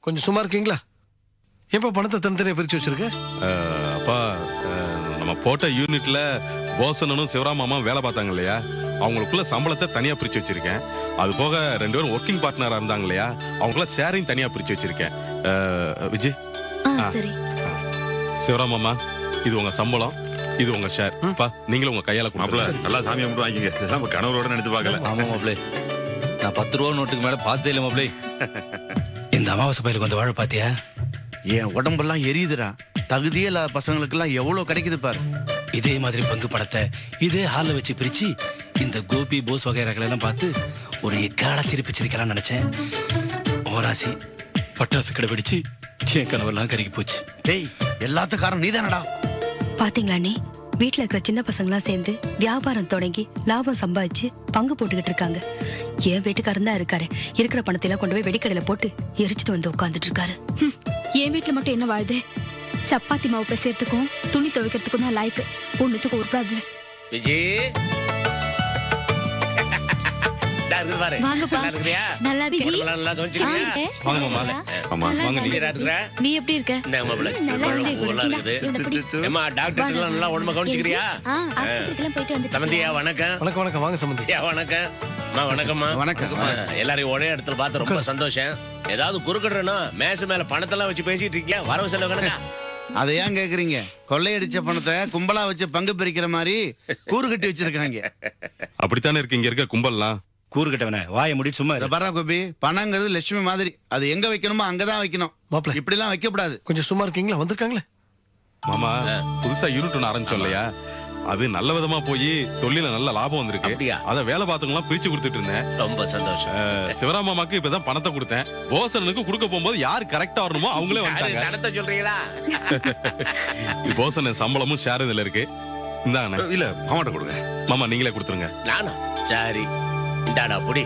கொஞ்சம் சும்மா இருக்கீங்களா? எப்ப பணத்தை தனித்தனியா பிரிச்சு வச்சிருக்க? அப்பா, நம்ம போட்ட யூனிட்ல போசனும் சிவராமாமா வேலை பார்த்தாங்க இல்லையா, அவங்களுக்குள்ள சம்பளத்தை தனியா பிரிச்சு வச்சிருக்கேன். அது போக 2 பேரும் ஒர்க்கிங் பார்ட்னரா இருந்தாங்க இல்லையா, அவங்களுக்குள்ள ஷேரிங் தனியா பிரிச்சு வச்சிருக்கேன். விஜய், சிவராமாமா, இது உங்க சம்பளம், இது உங்க ஷேர். நீங்களும் உங்க கையால கொடுக்கலாம். நல்லா சாமி கும்பிட்டு வாங்கிக்க. இதெல்லாம் கணவரோட நினைச்சு பார்க்கல. ஆமா மாப்பிளே, நான் 10 ரூபா நோட்டுக்கு மேல பார்த்தே இல்லை மாப்பிளே. இந்த அமாவாசை பயிலுக்கு வந்து வாழ பாத்தியா? என் உடம்பெல்லாம் எரியுதுடா. தகுதியே இல்லாத பசங்களுக்கு எல்லாம் எவ்வளவு கிடைக்குது பாரு. இதே மாதிரி பங்கு படத்தை இதே ஹால்ல வச்சு பிரிச்சு இந்த கோபி போஸ் வகைரகளை எல்லாம் பார்த்து ஒரு எக்கால சிரிப்பு சிரிக்கலாம்னு நினைச்சேன். ஓராசி பட்டாசு கடை வெடிச்சு என் கனவெல்லாம் கருகி போச்சு. டேய், எல்லாத்துக்கும் காரணம் நீதானடா. பாத்தீங்களா நீ, வீட்டுல இருக்கிற சின்ன பசங்க எல்லாம் சேர்ந்து வியாபாரம் தொடங்கி லாபம் சம்பாதிச்சு பங்கு போட்டுக்கிட்டு இருக்காங்க. என் வீட்டுக்காரன் தான் இருக்காரு, இருக்கிற பணத்தை எல்லாம் கொண்டு போய் வெடிக்கடையில போட்டு எரிச்சிட்டு வந்து உட்கார்ந்துட்டு இருக்காரு. என் வீட்டுல மட்டும் என்ன வாழ்து? சப்பாத்தி மாவு பேசுறதுக்கும் துணி துவைக்கிறதுக்கும் தான் லாய்க்கு, ஒண்ணுத்துக்கும் உருப்படாது. விஜய், நீ எப்படி இருக்க? எல்லாரையும் ஒரே இடத்துல பார்த்து ரொம்ப சந்தோஷம். ஏதாவது குறுக்கிடுறா மேச மேல பணத்தெல்லாம் வச்சு பேசிட்டு இருக்கியா? வரவு செலவு கணக்கா? அதை ஏன் கேக்குறீங்க? கொள்ளையடிச்ச பணத்தை கும்பலா வச்சு பங்கு பிரிக்கிற மாதிரி கூறு கட்டி வச்சிருக்காங்க. அப்படித்தானே இருக்கு இங்க இருக்க கும்பல்லாம். கூறு கட்டவன வாயை முடி சும்மா பரா கோபி, பணங்கிறது லட்சுமி மாதிரி, அது எங்க வைக்கணுமோ அங்கதான் வைக்கணும். மாப்பிள்ள, இப்படி எல்லாம் வைக்க கூடாது. கொஞ்சம் சும்மா இருக்கீங்களா? வந்திருக்காங்களே மாமா, புதுசா யூனிட் ஒண்ணு ஆரம்பிச்சோம் இல்லையா, அது நல்ல விதமா போய் தொழில நல்ல லாபம் வந்திருக்கு. அத வேலை பார்த்தவங்க பிரிச்சு கொடுத்துட்டு இருந்தேன். ரொம்ப சந்தோஷம். சிவராமாமாக்கு இப்பதான் பணத்தை கொடுத்தேன். போசனுக்கு கொடுக்க போகும்போது யாரு கரெக்டா வரணுமோ அவங்களே வந்தாங்க. சொல்றீங்களா? போசன் சம்பளமும் ஷேர் இதுல இருக்கு. இந்தாங்க. இல்ல மாமாட்ட கொடுங்க. மாமா நீங்களே கொடுத்துருங்க. நானா? சரி, இந்தாடா புடி.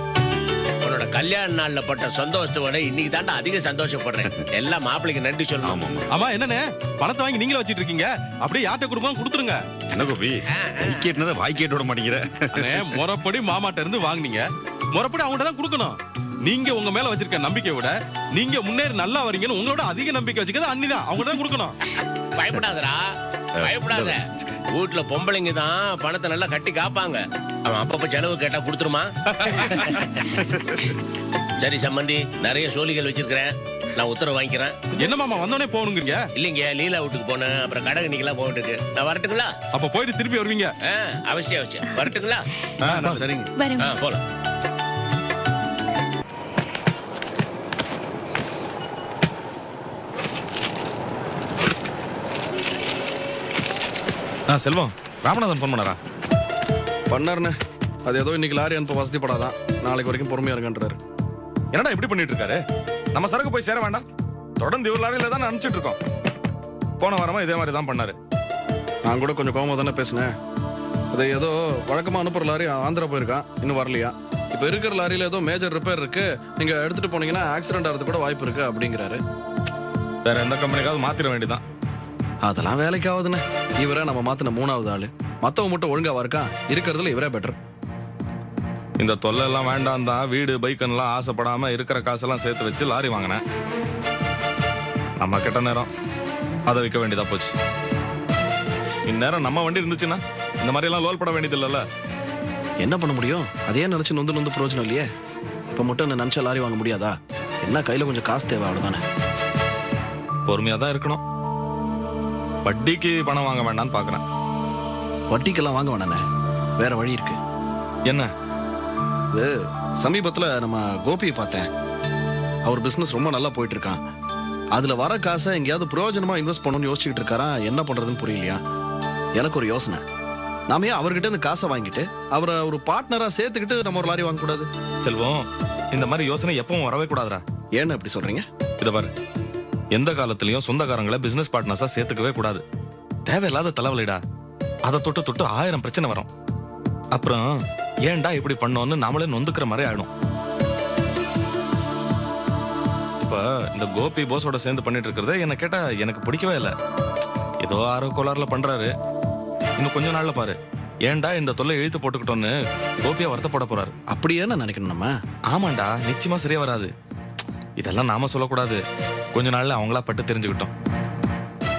உன்னோட கல்யாண நாள்ல பட்ட சந்தோஷத்தோட இன்னைக்கு தாண்டா அதிக சந்தோஷப்படுறேன். எல்லாம் மாப்பிள்ளைக்கு நன்றி சொல்லணும். ஆமா, என்னன்னு பணத்தை வாங்கி நீங்களே வச்சிட்டு இருக்கீங்க? அப்படியே யார்ட்ட கொடுக்கணும் கொடுத்துருங்க. என்ன கோபி, கேட்டனத வாய் கேட்டு விட மாட்டேங்கிற. முறைப்படி மாமாட்ட இருந்து வாங்குனீங்க, முறைப்படி அவங்கள்ட்ட தான் கொடுக்கணும். நீங்க உங்க மேல வச்சிருக்க நம்பிக்கை விட நீங்க முன்னேறி நல்லா வரீங்கன்னு உங்களோட அதிக நம்பிக்கை வச்சுக்கிறது அண்ணிதான், அவங்க தான் கொடுக்கணும். பயப்படாதடா, பயப்படாத. வீட்டுல பொம்பளைங்க தான் பணத்தை நல்லா கட்டி காப்பாங்க. அவன் அப்பப்ப செலவு கேட்டா கொடுத்துருமா? சரி சம்பந்தி, நிறைய சோழிகள் வச்சிருக்கிறேன், நான் உத்தரவு வாங்கிக்கிறேன். என்ன மாமா வந்தோடனே போகணுங்கிறீங்க? இல்லைங்க, லீலா வீட்டுக்கு போனேன், அப்புறம் கடை நீங்களாம் போயிட்டு நான் வரட்டுங்களா? அப்ப போயிட்டு திருப்பி வருவீங்க? அவசியம் அவசியம். வரட்டுங்களா? சரிங்க, போலாம். செல்வம், ராமநாதன் போன் பண்ணாரா? பண்ணாருன்னு. அது ஏதோ இன்னைக்கு லாரி அனுப்ப வசதிப்படாதான், நாளைக்கு வரைக்கும் பொறுமையா இருக்கான்றாரு. என்னடா இப்படி பண்ணிட்டு இருக்காரு? நம்ம சரக்கு போய் சேர வேண்டாம், தொடர்ந்து இவர் லாரியில தான் அனுப்பிச்சிட்டு இருக்கோம். போன வாரமா இதே மாதிரி தான் பண்ணாரு. நான் கூட கொஞ்சம் கோவமா தானே பேசினேன். அது ஏதோ வழக்கமா அனுப்புற லாரி ஆந்திரா போயிருக்கான், இன்னும் வரலையா. இப்ப இருக்கிற லாரியில ஏதோ மேஜர் ரிப்பேர் இருக்கு, நீங்க எடுத்துட்டு போனீங்கன்னா ஆக்சிடென்ட் ஆகிறது கூட வாய்ப்பு இருக்கு அப்படிங்கிறாரு. வேற எந்த கம்பெனிக்காவது மாத்திர வேண்டியதான். அதெல்லாம் வேலைக்கு ஆகுதுன்னு. இவரை நம்ம மாத்தின 3வது ஆளு. மத்தவங்க மட்டும் ஒழுங்காவா இருக்கான், இருக்கிறதுல இவரே பெட்டர். இந்த தொல்லை எல்லாம் வேண்டாம் தான் வீடு பைக்கன்லாம் ஆசைப்படாம இருக்கிற காசெல்லாம் சேர்த்து வச்சு லாரி வாங்கினேன். நம்ம கெட்ட நேரம் அதை விற்க வேண்டியதா போச்சு. இந்நேரம் நம்ம வண்டி இருந்துச்சுன்னா இந்த மாதிரி எல்லாம் லோல் பட வேண்டியது இல்லைல்ல. என்ன பண்ண முடியும்? அதே நினைச்சு நொந்து நொந்து பிரயோஜனம் இல்லையே. இப்ப மட்டும் என்ன நினைச்சா லாரி வாங்க முடியாதா? என்ன கையில கொஞ்சம் காசு தேவை, அவ்வளவுதானே. பொறுமையா தான் இருக்கணும். வட்டிக்கு பணம் வாங்க வேண்டாம்னு பாக்குறேன். வட்டிக்கெல்லாம் வாங்க வேணானே, வேற வழி இருக்கு. என்ன? சமீபத்துல நம்ம கோபியை பார்த்தேன். அவர் பிசினஸ் ரொம்ப நல்லா போயிட்டு இருக்கான். அதுல வர காசை எங்கேயாவது பிரயோஜனமா இன்வெஸ்ட் பண்ணணும்னு யோசிச்சுட்டு இருக்காரா. என்ன பண்றதுன்னு புரியலையா. எனக்கு ஒரு யோசனை, நாம ஏன் அவர்கிட்ட இருந்து காசை வாங்கிட்டு அவரை ஒரு பார்ட்னரா சேர்த்துக்கிட்டு நம்ம ஒரு லாரி வாங்க கூடாது? செல்வம், இந்த மாதிரி யோசனை எப்பவும் வரவே கூடாதுடா. ஏன்னு எப்படி சொல்றீங்க? இத பாரு, எந்த காலத்திலயும் சொந்தக்காரங்களை பிசினஸ் பார்ட்னர்ஸா சேர்த்துக்கவே கூடாது. தேவையில்லாத தலைவலிடா. அதை தொட்டு தொட்டு 1000 பிரச்சனை வரும். அப்புறம் ஏன்டா இப்படி பண்ணோன்னு நாமளே நொந்துக்கிற மாதிரி ஆயிடும். இப்ப இந்த கோபி போஸோட சேர்ந்து பண்ணிட்டு இருக்கிறத என்ன கேட்டா எனக்கு பிடிக்கவே இல்லை. ஏதோ ஆரோ கோளாறுல பண்றாரு. இன்னும் கொஞ்ச நாள்ல பாரு, ஏன்டா இந்த தொல்லை இழுத்து போட்டுக்கிட்டோன்னு கோபியா வருத்தப்பட போறாரு. அப்படியே நினைக்கணும் நம்ம. ஆமாண்டா, நிச்சயமா சரியா வராது. இதெல்லாம் நாம சொல்லக்கூடாது. கொஞ்ச நாள்ல அவங்களா பட்டு தெரிஞ்சுக்கிட்டோம்.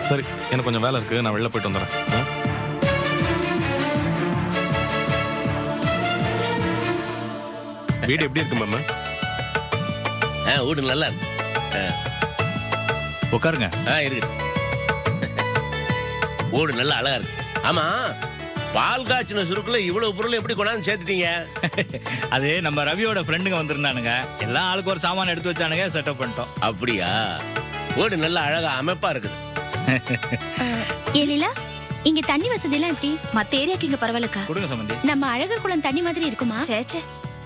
சரி, எனக்கு கொஞ்சம் வேலை இருக்கு, நான் வெளில போயிட்டு வந்துடுறேன். வீடு எப்படி இருக்கு மாமா? வீடு நல்லா இருக்கு. உட்காருங்க. இருக்கு. வீடு நல்லா அழகா இருக்கு. ஆமா, பால் காய்ச்சின சுருக்குல இவ்வளவு பொருள் எப்படி கொண்டாந்து சேர்த்துட்டீங்க? அது நம்ம ரவியோட ஃப்ரெண்டுங்க வந்திருந்தானுங்க, எல்லாம் ஆளுக்கு ஒரு சாமான் எடுத்து வச்சானுங்க, செட்டப் பண்ணிட்டோம். அப்படியா? வீடு நல்லா அழகா அமைப்பா இருக்குது. ஏலிலா, இங்க தண்ணி வசதி எல்லாம் எப்படி? மத்த ஏரியாக்கு இங்க பரவாயில்லக்கா. கொடுங்க சம்பந்தி. நம்ம அழகர் குளம் தண்ணி மாதிரி இருக்குமா? சேச்சே,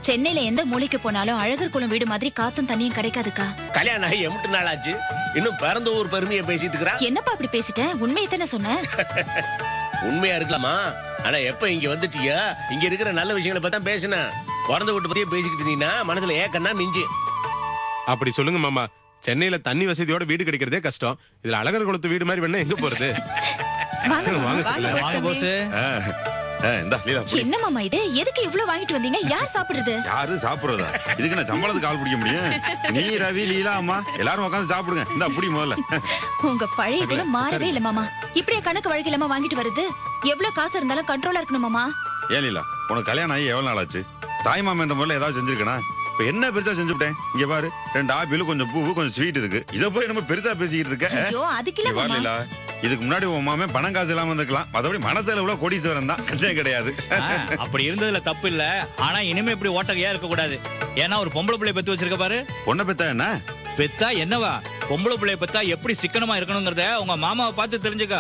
சென்னையில எந்த மூலைக்கு போனாலும் அழகர் குளம் வீடு மாதிரி காத்தும் தண்ணியும் கிடைக்காதுக்கா. கல்யாணம் ஆகி எம்பிட்டு நாள் ஆச்சு, இன்னும் பிறந்த ஊர் பெருமையை பேசிட்டு இருக்கிறா. என்னப்பா அப்படி பேசிட்டேன்? உண்மையை தானே சொன்னேன். உண்மையா இருக்கலாமா? ஆனா எப்ப இங்க வந்துட்டியா, இங்க இருக்கிற நல்ல விஷயங்களை பத்தி பேசினேன். பிறந்த வீட்டு பத்தியே பேசிக்கிட்டு இருந்தீங்கன்னா மனசுல ஏக்கம் தான் மிஞ்சி. அப்படி சொல்லுங்க மாமா. சென்னையில தண்ணி வசதியோட வீடு கிடைக்கிறதே கஷ்டம். இதுல அழகர் குளத்து வீடு மாதிரி வேணா எங்க போறது? வாங்க போஸ். என்ன மாமா இது? எதுக்கு இவ்வளவு வாங்கிட்டு வந்தீங்க? யார் சாப்பிடுறது? யாரு சாப்பிடுறதா? இதுக்கு நான் சம்பளத்துக்கு ஆள் பிடிக்க முடியும்? நீ, ரவி, லீலா, அம்மா எல்லாரும் உட்காந்து சாப்பிடுங்க. இந்த அப்படி முதல்ல. உங்க பழைய கூட மாறவே இல்ல மாமா. இப்படியே கணக்கு வழக்கு இல்லாம வாங்கிட்டு வருது. எவ்வளவு காசு இருந்தாலும் கண்ட்ரோலா இருக்கணும் மாமா. ஏன் லீலா, உனக்கு கல்யாணம் ஆகி எவ்வளவு நாள் ஆச்சு? தாய் மாமா என்ற முதல்ல ஏதாவது செஞ்சிருக்கனா? இப்ப என்ன பெருசா செஞ்சுட்டேன்? இங்க பாரு, 2 ஆப்பிள், கொஞ்சம் பூ, கொஞ்சம் ஸ்வீட் இருக்கு. இத போய் நம்ம பெருசா பேசிக்கிட்டு இருக்க. ஐயோ, அதுக்கு இல்ல மாமா. லீலா, இதுக்கு முன்னாடி உன் மாமே பணம் காசு இல்லாம இருக்கலாம். மத்தபடி மனசளவுல கோடீஸ்வரன் தான், கல்யாணம் கிடையாது. அப்படி இருந்ததுல தப்பு இல்ல. ஆனா இனிமே இப்படி ஓட்டகையா இருக்க கூடாது. ஏன்னா ஒரு பொம்பளை பிள்ளை பெத்து வச்சிருக்க பாரு. பொண்ணை பெத்தா என்ன? பெத்தா என்னவா? பொம்பளை பிள்ளைய பெத்தா எப்படி சிக்கனமா இருக்கணுங்கிறத உங்க மாமாவை பார்த்து தெரிஞ்சுக்க.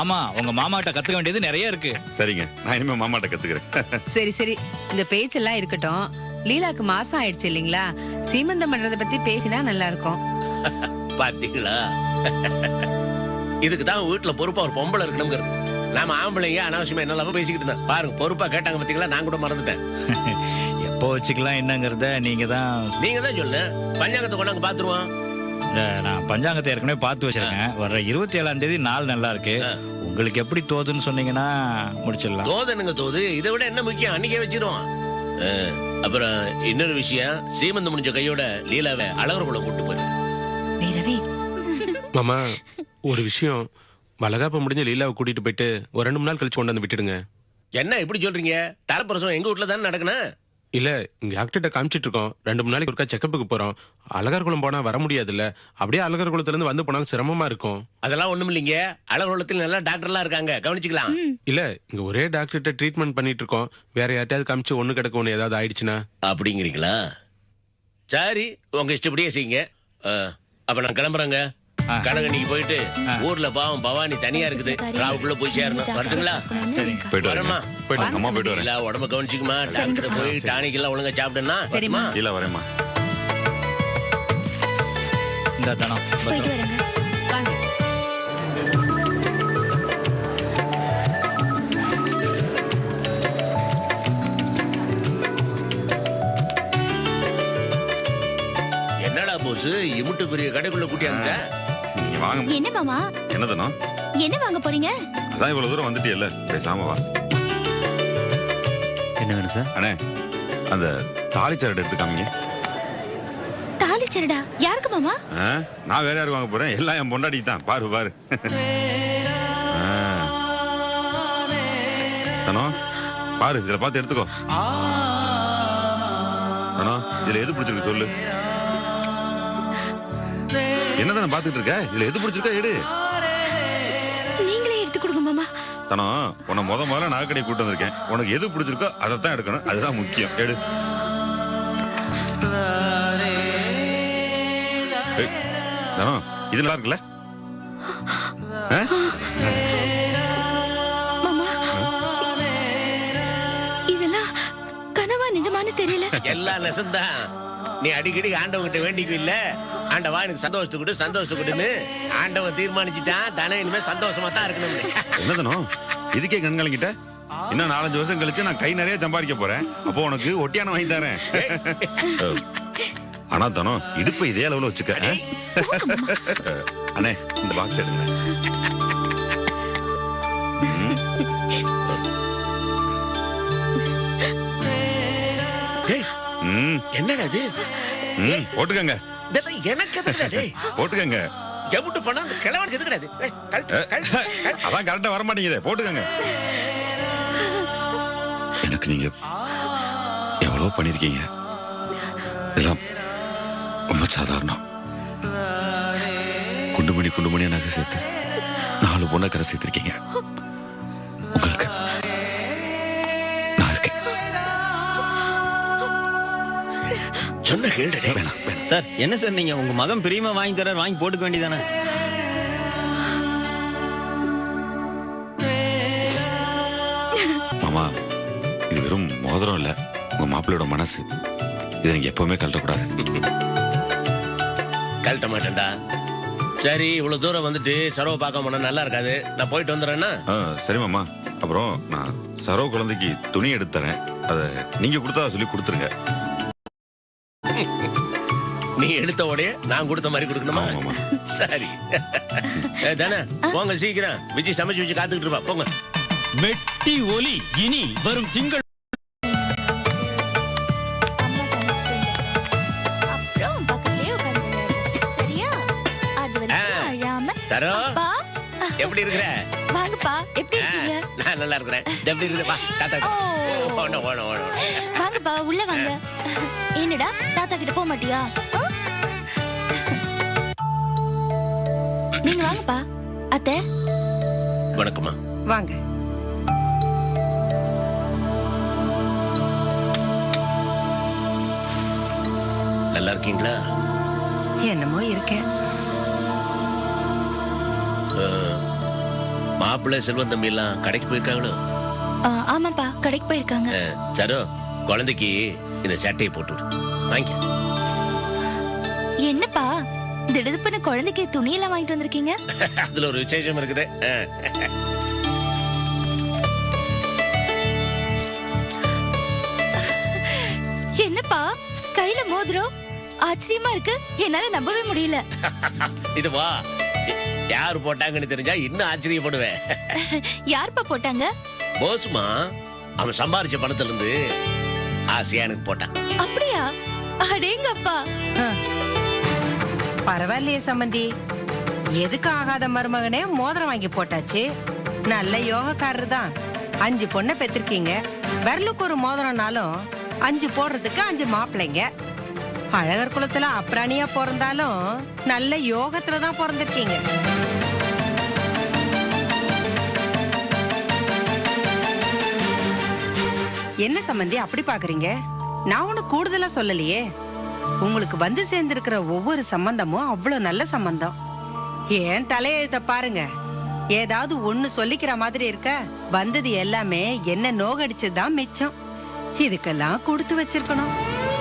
ஆமா, உங்க மாமாட்ட கத்துக்க வேண்டியது நிறைய இருக்கு. சரிங்க, நான் இனிமே மாமாட்ட கத்துக்கிறேன். சரி சரி, இந்த பேச்செல்லாம் இருக்கட்டும். லீலாக்கு மாசம் ஆயிடுச்சு இல்லீங்களா? சீமந்தம் பண்றத பத்தி பேசினா நல்லா இருக்கும். பாத்தீங்களா, இதுக்கு தான் வீட்டுல பொறுப்பா ஒரு பொம்பளை இருக்கணுங்கிறது. நாம ஆம்பளைங்க அனாவசியமா என்னெல்லாம் பேசிக்கிட்டு இருந்தேன். பாருங்க, பொறுப்பா கேட்டாங்க பாத்தீங்களா? நான் கூட மறந்துட்டேன். எப்போ வச்சுக்கலாம் என்னங்கறத நீங்க தான் சொல்லு. பஞ்சாங்கத்தை கொண்டாங்க பாத்துருவோம். நான் பஞ்சாங்கத்தை ஏற்கனவே பார்த்து வச்சிருக்கேன். வர்ற 27ஆம் தேதி நாள் நல்லா இருக்கு. உங்களுக்கு எப்படி தோதுன்னு சொன்னீங்கன்னா முடிச்சிடலாம். தோதுனுங்க தோது, இதை விட என்ன முக்கியம், அன்னைக்கே வச்சிருவோம். அப்புறம் இன்னொரு விஷயம், சீமந்தம் முடிஞ்ச கையோட லீலாவை அழகர் குளம் கூட்டு போயிரு. மாமா, ஒரு விஷயம், வளகாப்ப முடிஞ்ச லீலாவை கூட்டிட்டு போயிட்டு ஒரு 2 நாள் கழிச்சு கொண்டு வந்து விட்டுடுங்க. என்ன இப்படி சொல்றீங்க? தலைப்பிரசவம் எங்க வீட்டுல தானே நடக்கணும். இல்ல, இங்க டாக்டர்கிட்ட காமிச்சிட்டு இருக்கோம். 2-3 நாளைக்கு ஒருக்கா செக்கப்புக்கு போறோம். அழகர் குளம் போனா வர முடியாது இல்ல. அப்படியே அழகர் குளத்துல இருந்து வந்து போனாலும் சிரமமா இருக்கும். அதெல்லாம் ஒண்ணும் இல்லைங்க. அழகர் குளத்தில் நல்லா டாக்டர்லாம் இருக்காங்க, கவனிச்சுக்கலாம். இல்ல, இங்க ஒரே டாக்டர்கிட்ட ட்ரீட்மெண்ட் பண்ணிட்டு இருக்கோம். வேற யார்ட்டையாவது காமிச்சு ஒண்ணு கிடக்க ஒண்ணு ஏதாவது ஆயிடுச்சுன்னா. அப்படிங்கிறீங்களா? சரி, உங்க இஷ்டப்படியே செய்யுங்க. அப்ப நான் கிளம்புறேங்க. கனகனிக்கு போயிட்டு ஊர்ல பாவம் பவானி தனியா இருக்குது, ராவுக்குள்ள போய் சேரணும். வரட்டுங்களா? போயிட்டு வரேம்மா. அம்மா போயிட்டு வரேன். இல்ல, உடம்ப கவனிச்சுக்குமா. டாக்டர் போய் டானிக் எல்லாம் ஒழுங்கா சாப்பிடுனா. சரிம்மா. இல்ல, வரேம்மா. இந்த தனம் போயிட்டு வரேங்க. வாங்க. என்னடா போஸ், இமுட்டு பெரிய கடைக்குள்ள கூட்டியாங்க. நீங்க வாங்க. என்ன மாமா? என்னதுனோ? என்ன வாங்க போறீங்க? அதான் இவ்வளவு தூரம் வந்துட்டியல்ல, பேசாம வா. என்ன வேணும் சார்? அண்ணே, அந்த தாலிச்சரடு எடுத்து காமிங்க. தாலி சரடா? யாருக்கு மாமா? நான் வேற யாருக்கு வாங்க போறேன்? எல்லாம் என் பொண்டாட்டிக்கு தான். பாரு பாரு. தனோ, பாரு, இதுல பார்த்து எடுத்துக்கோ. தனோ, இதுல எது பிடிச்சிருக்கு சொல்லு. என்னதானே பாத்துட்டு இருக்க? இதுல எது பிடிச்சிருக்கா எடு. நீங்களே எடுத்து கொடுங்க மாமா. தனோ, உன்னை முதல்ல நகைக்கடை கூட்டு வந்திருக்கேன். உனக்கு எது பிடிச்சிருக்கோ அதைத்தான் எடுக்கணும். அதுதான் முக்கியம். எடு. தனோ, இது நல்லா இருக்குல்ல? மாமா, இதெல்லாம் கனவா நிஜமானு தெரியல. எல்லாம் நெசந்தான். நீ அடிக்கடி ஆண்டவங்கிட்ட வேண்டிக்கு இல்ல, ஆண்டவா எனக்கு சந்தோஷத்தை கொடு, சந்தோஷத்தை கொடுன்னு. ஆண்டவன் தீர்மானிச்சுட்டான், தானே இனிமே சந்தோஷமா தான் இருக்கணும். என்னதனோ, இதுக்கே கண்காலிக்கிட்ட? இன்னும் 4-5 வருஷம் கழிச்சு நான் கை நிறைய சம்பாதிக்க போறேன். அப்போ உனக்கு ஒட்டியான வாங்கி தரேன். ஆனா தனோ, இடுப்பை இதே அளவுல வச்சுக்க. அண்ணே, இந்த பாக்ஸ் எடுங்க. என்னடா இது? போட்டுக்கங்க. இதெல்லாம் எனக்கு எதுக்குடா டேய்? போட்டுக்கங்க. எவ்வளவு பணம் அந்த கிழவனுக்கு எதுக்குடா இது? ஏய், கழட்டு. அதான் கரெக்டா வர மாட்டேங்குதே. போட்டுக்கங்க. எனக்கு நீங்க எவ்வளவு பண்ணிருக்கீங்க. இதெல்லாம் ரொம்ப சாதாரணம். குண்டுமணி நகை சேர்த்து 4 பொண்ணை கரை சேர்த்திருக்கீங்க. உங்களுக்கு நான் இருக்கேன். சொன்ன கேளுடே. சார் என்ன சார் நீங்க உங்க மகன் பிரியமா வாங்கி தர வாங்கி போட்டுக்க வேண்டியதானே? மாமா, இது வெறும் மோதிரம் இல்ல, உங்க மாப்பிள்ளையோட மனசு. இதை நீங்க எப்பவுமே கழட்டக்கூடாது. கழட்ட மாட்டேன்டா. சரி, இவ்வளவு தூரம் வந்துட்டு சரவை பார்க்க போனா நல்லா இருக்காது. நான் போயிட்டு வந்துடுறேன்னா? சரி மாமா. அப்புறம் நான் சரோ குழந்தைக்கு துணி எடுத்து தரேன். அதை நீங்க கொடுத்தா சொல்லி கொடுத்துருங்க. நீ எடுத்த உடைய நான் கொடுத்த மாதிரி கொடுக்கணுமா? சரி தானே, போங்க சீக்கிரம். விஜய் சமைச்சு வச்சு காத்துக்கிட்டு இருப்பா. போங்க. வெட்டி ஒலி இனி வரும் திங்கள். சரோ, எப்படி இருக்கிற? வாங்கப்பா, எப்படி இருக்கீங்க? நான் நல்லா இருக்கிறேன். எப்படி இருக்குப்பா தாத்தா? வாங்கப்பா, உள்ள வாங்க. என்னடா தாத்தா கிட்ட போக மாட்டியா? நீங்க வாங்கப்பா. அத்தை வணக்கம்மா. வாங்க. நல்லா இருக்கீங்களா? என்னமோ இருக்கேன். மாப்பிள்ளை செல்வம் தம்பி எல்லாம் கடைக்கு போயிருக்காங்களோ? ஆமாப்பா, கடைக்கு போயிருக்காங்க. சரோ, குழந்தைக்கு இந்த சட்டையை போட்டு வாங்க. என்னப்பா திடுதுப்புன்னு குழந்தைக்கு துணியெல்லாம் வாங்கிட்டு வந்திருக்கீங்க? அதுல ஒரு விசேஷம் இருக்குது. என்னப்பா கையில மோதிரம்? ஆச்சரியமா இருக்கு, என்னால நம்பவே முடியல. இது வா, யாரு போட்டாங்கன்னு தெரிஞ்சா இன்னும் ஆச்சரியப்படுவேன். யாருப்பா போட்டாங்க? போஸ்மா. அவன் சம்பாரிச்ச பணத்துல இருந்து ஆசையா எனக்கு போட்டான். அப்படியா? அடேங்கப்பா. பரவாயில்லையே சம்பந்தி, எதுக்கு ஆகாத மருமகனே மோதிரம் வாங்கி போட்டாச்சு. நல்ல யோகக்காரர் தான். 5 பொண்ணை பெற்றிருக்கீங்க. விரலுக்கு ஒரு மோதிரம்னாலும் 5 போடுறதுக்கு 5 மாப்பிள்ளைங்க. அழகர் குலத்துல அப்ராணியா பிறந்தாலும் நல்ல யோகத்துலதான் பிறந்திருக்கீங்க. என்ன சம்பந்தி அப்படி பாக்குறீங்க? நான் ஒண்ணு கூடுதலா சொல்லலையே. உங்களுக்கு வந்து சேர்ந்திருக்கிற ஒவ்வொரு சம்பந்தமும் அவ்வளவு நல்ல சம்பந்தம். ஏன் தலையெழுத்த பாருங்க. ஏதாவது ஒண்ணு சொல்லிக்கிற மாதிரி இருக்க, வந்தது எல்லாமே என்ன நோகடிச்சதுதான் மிச்சம். இதுக்கெல்லாம் கொடுத்து வச்சிருக்கணும்.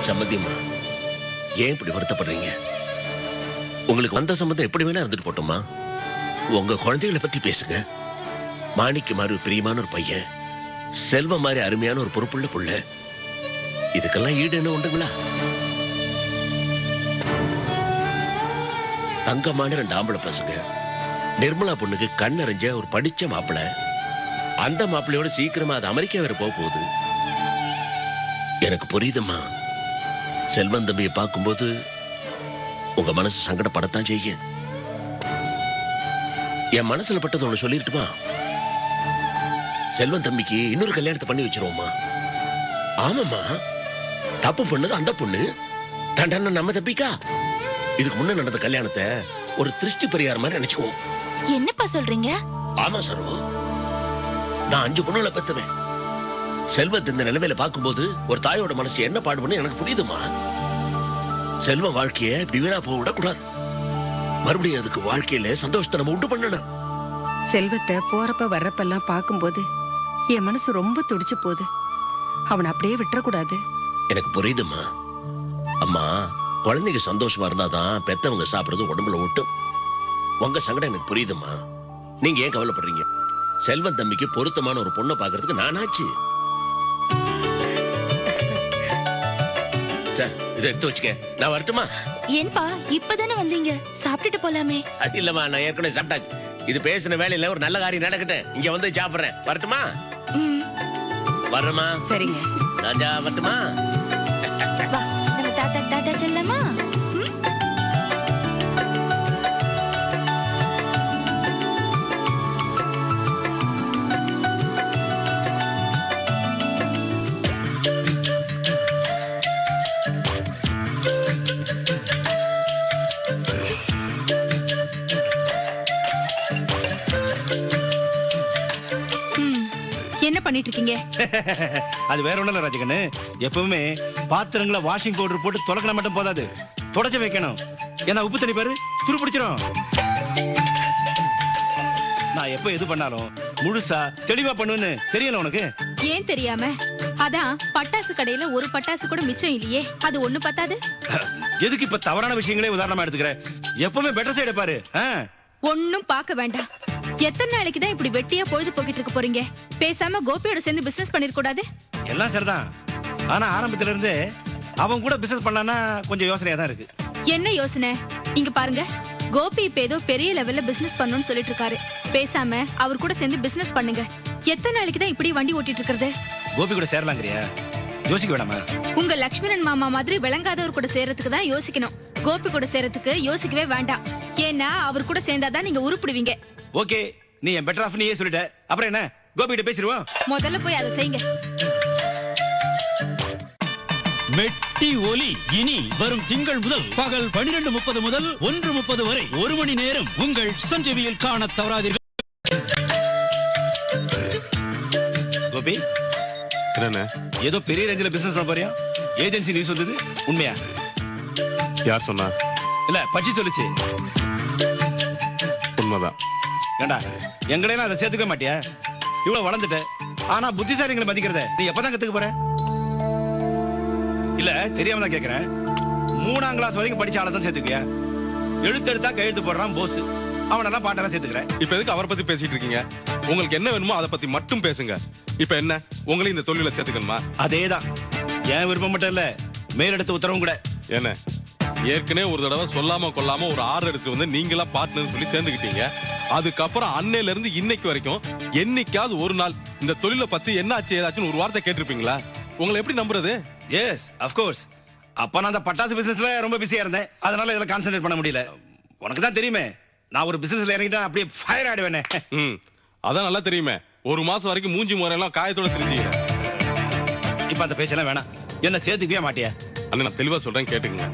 சம்பந்தியம்மா, ஏன் இப்படி வருத்தப்படுறீங்க? உங்களுக்கு வந்த சம்பந்தம் எப்படி வேணா இருந்துட்டு போட்டோமா. உங்க குழந்தைகளை பத்தி பேசுங்க. மாணிக்கு மாதிரி பிரியமான ஒரு பையன், செல்வம் மாதிரி அருமையான ஒரு பொறுப்புள்ள புள்ள. இதுக்கெல்லாம் ஈடு என்ன உண்டுங்களா? தங்கமான 2 ஆம்பளை பசங்க. நிர்மலா பொண்ணுக்கு கண்ணறிஞ்ச ஒரு படிச்ச மாப்பிள்ளை. அந்த மாப்பிள்ளையோட சீக்கிரமா அது அமெரிக்கா வேற போக போகுது. எனக்கு புரியுதுமா. செல்வன் தம்பியை பார்க்கும்போது உங்க மனசு சங்கடப்படத்தான் செய்ய. என் மனசுல பட்டது ஒண்ணு சொல்லிட்டுமா. செல்வன் தம்பிக்கு இன்னொரு கல்யாணத்தை பண்ணி வச்சிருவோமா? ஆமாமா, தப்பு பண்ணது அந்த பொண்ணு, தண்டனை நம்ம தம்பிக்கா. இதுக்கு முன்ன நடந்த கல்யாணத்தை ஒரு திருஷ்டி பரிகாரம் மாதிரி நினைச்சுக்குவோம். என்னப்பா சொல்றீங்க? ஆமா சரோ, நான் 5 பொண்ணுகளை பெற்றுவேன். செல்வத்தை இந்த நிலைமையில பார்க்கும்போது ஒரு தாயோட மனசு என்ன பாடுபண்ணு எனக்கு புரியுதுமா. செல்வம் வாழ்க்கைய வீணா போக விடக்கூடாது. மறுபடியும் அதுக்கு வாழ்க்கையில சந்தோஷத்தை நம்ம உண்டு பண்ணணும். செல்வத்தை போறப்ப வர்றப்பெல்லாம் பார்க்கும்போது என் மனசு ரொம்ப துடிச்சு போகுது. அவனை அப்படியே விட்டுறக்கூடாது. எனக்கு புரியுதுமா. அம்மா, குழந்தைங்க சந்தோஷமா இருந்தாதான் பெத்தவங்க சாப்பிடுறது உடம்புல ஒட்டும். உங்க சங்கடம் எனக்கு புரியுதுமா. நீங்க ஏன் கவலைப்படுறீங்க? செல்வன் தம்பிக்கு பொருத்தமான ஒரு பொண்ணை பாக்குறதுக்கு நானாச்சு. இதை எடுத்து வச்சுக்க, நான் வரட்டுமா? ஏன்பா இப்பதானே வந்தீங்க, சாப்பிட்டுட்டு போலாமே. அது இல்லம்மா, நான் ஏற்கனவே சாப்பிட்டாச்சு. இது பேசின வேலையில ஒரு நல்ல காரியம் நடக்கட்டும். இங்க வந்து சாப்பிடுறேன். வரட்டுமா? வரமா? சரிங்க ராஜா, வரட்டுமா? வா, நம்ம தாத்தா டாடா சொல்லலாமா? என்ன பண்ணிட்டு இருக்கீங்க? அது வேற ஒண்ணும் இல்ல ராஜகண்ணு. எப்பவுமே பாத்திரங்களை வாஷிங் பவுடர் போட்டு துலக்கினா மட்டும் போதாது, தொடச்சு வைக்கணும். ஏன்னா உப்பு தண்ணி பாரு துரு பிடிச்சிரும். நான் எப்ப எது பண்ணாலும் முழுசா தெளிவா பண்ணுவேன்னு தெரியல உனக்கு. ஏன் தெரியாம? அதான் பட்டாசு கடையில ஒரு பட்டாசு கூட மிச்சம் இல்லையே, அது ஒண்ணு பத்தாது. எதுக்கு இப்ப தவறான விஷயங்களே உதாரணமா எடுத்துக்கிற? எப்பவுமே பெட்டர் சைடு பாரு. ஒண்ணும் பார்க்க வேண்டாம். எத்தனை நாளைக்கு தான் இப்படி வெட்டியா பொழுது போக்கிட்டு இருக்க போறீங்க? பேசாம கோபியோட சேர்ந்து பிசினஸ் பண்ணிர கூடாது? எல்லாம் சரிதான், ஆனா ஆரம்பத்துல இருந்து அவன் கூட பிசினஸ் பண்ணலாம்னா கொஞ்சம் யோசனையா தான் இருக்கு. என்ன யோசனை? இங்க பாருங்க, கோபி இப்ப ஏதோ பெரிய லெவல்ல பிசினஸ் பண்ணணும்னு சொல்லிட்டு இருக்காரு. பேசாம அவர் கூட சேர்ந்து பிசினஸ் பண்ணுங்க. எத்தனை நாளைக்கு தான் இப்படி வண்டி ஓட்டிட்டு இருக்கிறது? கோபி கூட சேரலாங்கறியா? யோசிக்க வேணாமா? உங்க லட்சுமணன் மாமா மாதிரி விளங்காதவர் கூட சேர்றதுக்கு தான் யோசிக்கணும். கோபி கூட சேர்றதுக்கு யோசிக்கவே வேண்டாம். ஏன்னா அவர் கூட சேர்ந்தாதான் நீங்க உருப்பிடுவீங்க. ஓகே, நீ என் பெட்டர் ஆஃப் நீயே சொல்லிட்ட. அப்புறம் என்ன, கோபி கிட்ட பேசிடுவோம். முதல்ல போய் அதை செய்யுங்க. வெட்டி ஒலி இனி வரும் திங்கள் முதல் பகல் 12:30 முதல் 1:30 வரை 1 மணி நேரம் உங்கள் சன் டிவியில் காண தவறாதீர்கள். கோபி, என்ன ஏதோ பெரிய ரேஞ்சில பிசினஸ் பண்ண போறியா? ஏஜென்சி நியூஸ் வந்தது, உண்மையா? யார் சொன்னா? இல்ல பச்சி சொல்லுச்சு. உண்மைதான். ஏண்டா எங்களையெல்லாம் அதை சேர்த்துக்க மாட்டியா? இவ்வளவு வளர்ந்துட்ட, ஆனா புத்திசாலிங்களை மதிக்கிறத நீ எப்பதான் கத்துக்க போற? இல்ல தெரியாம தான் கேக்குறேன். 3ஆம் கிளாஸ் வரைக்கும் படிச்ச ஆளை தான் சேர்த்துக்கியா? எழுத்தெடுத்தா கையெழுத்து போடுறான் போஸ், அவனெல்லாம் பாட்டெல்லாம் சேர்த்துக்கிறேன். இப்ப எதுக்கு அவரை பத்தி பேசிட்டு இருக்கீங்க? உங்களுக்கு என்ன வேணுமோ அதை பத்தி மட்டும் பேசுங்க. இப்ப என்ன, உங்களையும் இந்த தொழில சேர்த்துக்கணுமா? அதேதான், என் விருப்பம் மட்டும் இல்ல, மேலெடுத்த உத்தரவும் கூட. என்ன, ஏற்கனவே ஒரு தடவை சொல்லாம கொள்ளாம ஒரு ஆர்டர் எடுத்து வந்து நீங்களா பார்ட்னர் சொல்லி சேர்ந்துக்கிட்டீங்க. அதுக்கப்புறம் அன்னையில இருந்து இன்னைக்கு வரைக்கும் என்னைக்காவது ஒரு நாள் இந்த தொழிலை பத்தி என்ன ஆச்சு ஏதாச்சும் ஒரு வார்த்தை கேட்டிருப்பீங்களா? உங்களை எப்படி நம்புறது? Yes of course. அப்ப நான் அந்த பட்டாசு பிசினஸ்ல ரொம்ப பிஸியா இருந்தேன், அதனால இதெல்லாம் கான்சென்ட்ரேட் பண்ண முடியல. உனக்கு தான் தெரியுமே, நான் ஒரு பிசினஸ்ல இறங்கிட்டா அப்படியே ஃபயர் ஆடுவேனே. அதான் நல்லா தெரியுமே, ஒரு மாசம் வரைக்கும் மூஞ்சி முறையெல்லாம் காயத்தோட தெரிஞ்சீங்க. இப்ப அந்த பேச்செல்லாம் வேணாம், என்ன சேர்த்துக்கவே மாட்டியா? அண்ணா நான் தெளிவா சொல்றேன் கேட்டுங்க.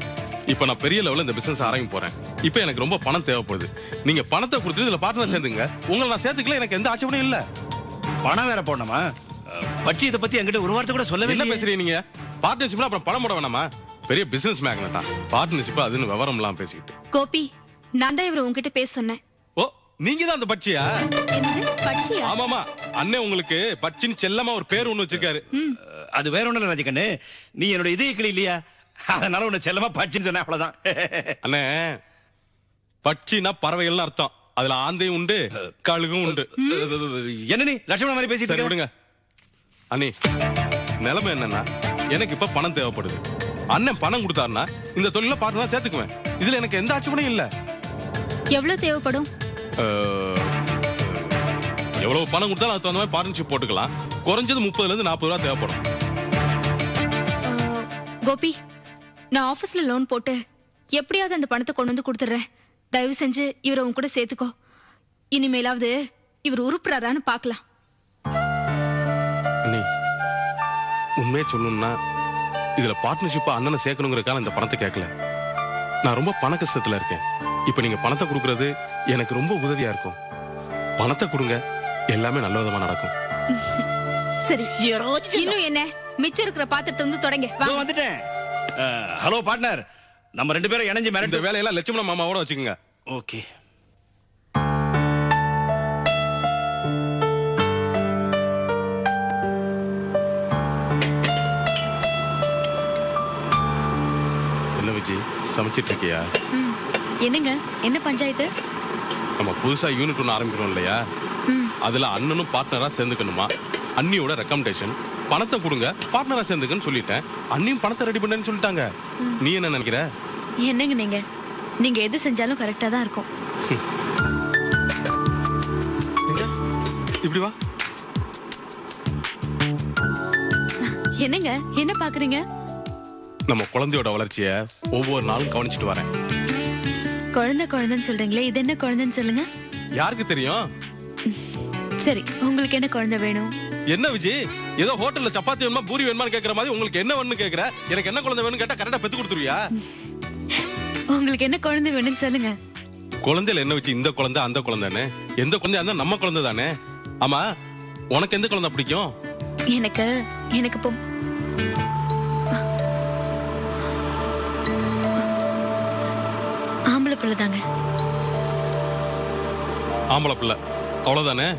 இப்ப நான் பெரிய லெவல்ல இந்த பிசினஸ் ஆரம்பிக்க போறேன். இப்ப எனக்கு ரொம்ப பணம் தேவைப்படுது. நீங்க பணத்தை கொடுத்து இதுல பார்ட்னர் சேர்ந்துங்க. உங்களை நான் சேர்த்துக்கல, எனக்கு எந்த ஆட்சேபனையும் இல்ல. பணம் வேற போடணுமா? பச்சி இதை பத்தி என்கிட்ட ஒரு வார்த்தை கூட சொல்லவே இல்ல. இல்லை. பேசுறீங்க நீங்க பார்ட்னர்ஷிப்ல அப்புறம் பணம் போட வேணாமா? பெரிய பிசினஸ் மேக்னட்டா பார்ட்னர்ஷிப் அதுன்னு விவரம் எல்லாம் பேசிக்கிட்டு. கோபி, நான் தான் இவரை உங்ககிட்ட பேச சொன்னேன். ஓ, நீங்க தான் அந்த பட்சியா? என்னது பட்சியா? ஆமாமா, அண்ணே உங்களுக்கு பச்சின்னு செல்லமா ஒரு பேர் ஒண்ணு வச்சிருக்காரு. அது வேற ஒண்ணு இல்ல ராஜகண்ணு, நீ என்னோட இதய கிளி இல்லையா, அதனால உன்னை செல்லமா பச்சின்னு சொன்ன, அவ்வளவுதான். அண்ணே, பட்சினா பறவைகள்னு அர்த்தம். அதுல ஆந்தையும் உண்டு, கழுகும் உண்டு. என்ன நீ லட்சுமண மாதிரி பேசிட்டு விடுங்க அண்ணி. நிலைமை என்னன்னா, எனக்கு இப்ப பணம் தேவைப்படுது. அண்ணன் பணம் கொடுத்தாருன்னா இந்த தொழில பார்ட்னரா சேர்த்துக்குவேன். இதுல எனக்கு எந்த ஆட்சேபனையும் இல்ல. எவ்வளவு தேவைப்படும்? எவ்வளவு பணம் கொடுத்தாலும் அதுக்கு தகுந்த மாதிரி பார்ட்னர்ஷிப் போட்டுக்கலாம். குறைஞ்சது 30 இருந்து 40 ரூபா தேவைப்படும். கோபி, நான் ஆபீஸ்ல லோன் போட்டு எப்படியாவது அந்த பணத்தை கொண்டு வந்து கொடுத்துறேன். தயவு செஞ்சு இவரை உன் கூட சேர்த்துக்கோ. இனிமேலாவது இவர் உருப்புறாரான்னு பாக்கலாம். உண்மையே சொல்லணும்னா, இதுல பார்ட்னர்ஷிப்பா அண்ணனை சேர்க்கணுங்கிறதுக்காக இந்த பணத்தை கேட்கல. நான் ரொம்ப பண கஷ்டத்துல இருக்கேன். இப்ப நீங்க பணத்தை கொடுக்கறது எனக்கு ரொம்ப உதவியா இருக்கும். பணத்தை கொடுங்க, எல்லாமே நல்ல விதமா நடக்கும். சரி, இன்னும் என்ன, மிச்சம் இருக்கிற பாத்திரத்தை வந்து தொடங்க. வந்துட்டேன். ஹலோ பார்ட்னர், நம்ம 2 பேரும் இணைஞ்சு மிரண்டு இந்த வேலையெல்லாம் லட்சுமண மாமாவோட வச்சுக்கோங்க. ஓகே. என்ன விஜய், சமைச்சிட்டு இருக்கியா? என்னங்க, என்ன பஞ்சாயத்து? நம்ம புதுசா யூனிட் ஒன்று ஆரம்பிக்கிறோம் இல்லையா, அதுல அண்ணனும் பார்ட்னரா சேர்ந்துக்கணுமா. அண்ணியோட ரெக்கமெண்டேஷன், பணத்தை கொடுங்க பார்ட்னரா சேர்ந்துக்கன்னு சொல்லிட்டேன். அண்ணியும் பணத்தை ரெடி பண்ணேன்னு சொல்லிட்டாங்க. நீ என்ன நினைக்கிற? என்னங்க நீங்க எது செஞ்சாலும் கரெக்டா தான் இருக்கும். இப்படி வா. என்னங்க, என்ன பாக்குறீங்க? நம்ம குழந்தையோட வளர்ச்சிய ஒவ்வொரு நாளும் கவனிச்சுட்டு வரேன். குழந்தைன்னு சொல்றீங்களே, இது என்ன குழந்தைன்னு சொல்லுங்க. யாருக்கு தெரியும்? சரி, உங்களுக்கு என்ன குழந்தை வேணும்? என்ன விஜய், ஏதோ ஹோட்டல்ல சப்பாத்தி வேணுமா பூரி வேணுமான்னு கேக்குற மாதிரி உங்களுக்கு என்ன வேணும்னு கேக்குற. எனக்கு என்ன குழந்தை வேணும்னு கேட்டா கரெக்டா பெத்து கொடுத்துருவியா? உங்களுக்கு என்ன குழந்தை வேணும்னு சொல்லுங்க. குழந்தையில என்ன வச்சு இந்த குழந்தை அந்த குழந்தைன்னு? எந்த குழந்தையா இருந்தா நம்ம குழந்தை தானே. ஆமா, உனக்கு எந்த குழந்தை பிடிக்கும்? எனக்கு எனக்கு ஆம்பளை பிள்ளை தாங்க. ஆம்பளை பிள்ளை அவ்வளவுதானே?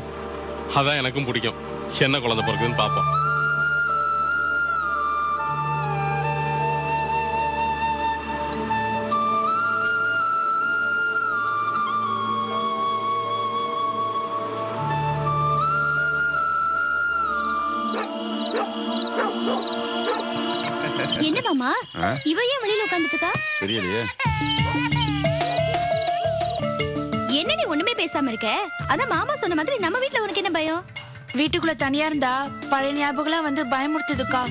அதான் எனக்கும் பிடிக்கும். என்ன குழந்தை பிறகுன்னு பாப்போம். என்ன மாமா இவ ஏன் வெளியில உட்கார்ந்துட்டு இருக்கா? தெரியலையே. என்ன நீ ஒண்ணுமே பேசாம இருக்க? அதான் மாமா சொன்ன மாதிரி நம்ம வீட்ல உனக்கு என்ன பயம்? வீட்டுக்குள்ள தனியா இருந்தா பழைய ஞாபகம் வந்து பயமுறுத்துதுக்கா.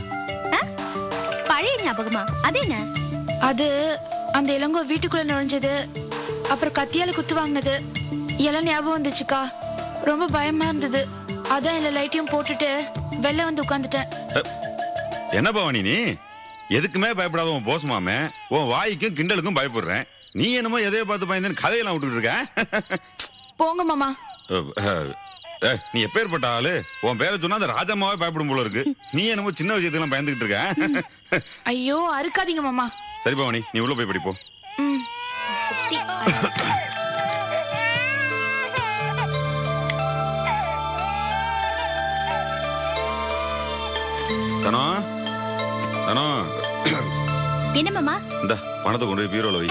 பழைய ஞாபகமா? அது என்ன? அது அந்த இளங்கோ வீட்டுக்குள்ள நுழைஞ்சது, அப்புறம் கத்தியால குத்து வாங்கினது எல்லாம் ஞாபகம் வந்துச்சுக்கா. ரொம்ப பயமா இருந்தது. அதான் இல்ல லைட்டையும் போட்டுட்டு வெளில வந்து உட்கார்ந்துட்டேன். என்ன பவானி நீ? எதுக்குமே பயப்படாத உன் போஸ் மாமே. உன் வாய்க்கும் கிண்டலுக்கும் பயப்படுறேன். நீ என்னமோ எதையோ பார்த்து பயந்து கதையெல்லாம் விட்டுட்டு இருக்க. போங்க மாமா. நீ எப்பேற்பட்ட ஆளு? உன் பேரை சொன்னா அந்த ராஜம்மாவே பயப்படும் போல இருக்கு. நீ என்னமோ சின்ன விஷயத்துக்கு பயந்துகிட்டு இருக்க. ஐயோ அறுக்காதீங்க மாமா. சரி பவானி, நீ உள்ள போய் படிப்போம். தனோ தனோ என்ன மாமா? இந்த பணத்தை கொண்டு போய் பீரோல வை.